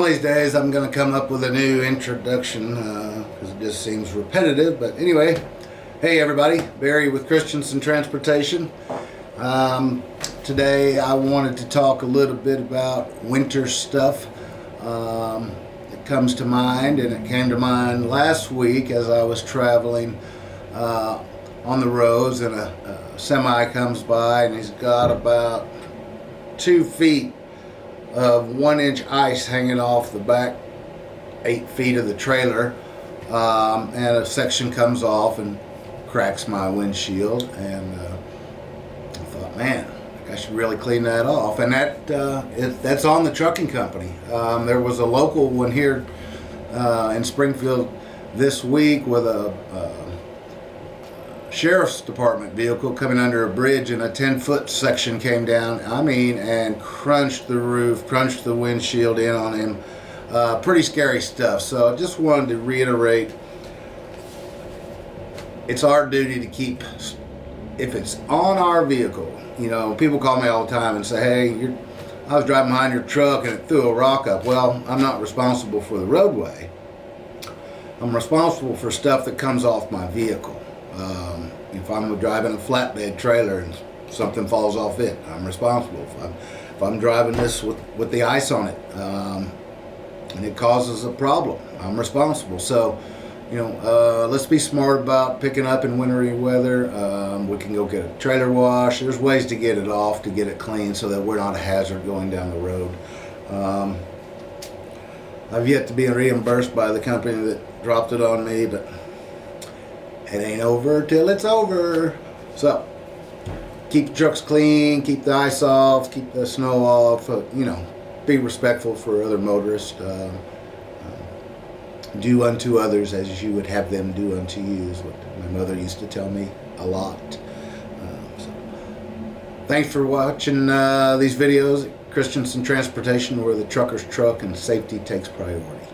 One of these days I'm going to come up with a new introduction because it just seems repetitive. But anyway, hey everybody, Barry with Christenson Transportation. Today I wanted to talk a little bit about winter stuff. It comes to mind, and it came to mind last week as I was traveling on the roads, and a semi comes by and he's got about 2 feet of 1-inch ice hanging off the back 8 feet of the trailer, and a section comes off and cracks my windshield, and I thought, man, I should really clean that off. And that's on the trucking company. There was a local one here in Springfield this week with a sheriff's department vehicle coming under a bridge, and a 10-foot section came down, and crunched the roof, crunched the windshield in on him. Pretty scary stuff. So I just wanted to reiterate, it's our duty to keep, if it's on our vehicle, you know, people call me all the time and say, hey, I was driving behind your truck and it threw a rock up. Well, I'm not responsible for the roadway. I'm responsible for stuff that comes off my vehicle. If I'm driving a flatbed trailer and something falls off it, I'm responsible. If I'm driving this with the ice on it and it causes a problem, I'm responsible. So, you know, let's be smart about picking up in wintry weather. We can go get a trailer wash. There's ways to get it off, to get it clean, so that we're not a hazard going down the road. I've yet to be reimbursed by the company that dropped it on me, but it ain't over till it's over. So keep the trucks clean, keep the ice off, keep the snow off. You know, be respectful for other motorists. Do unto others as you would have them do unto you, is what my mother used to tell me a lot. So thanks for watching these videos at Christenson Transportation, where the trucker's truck and safety takes priority.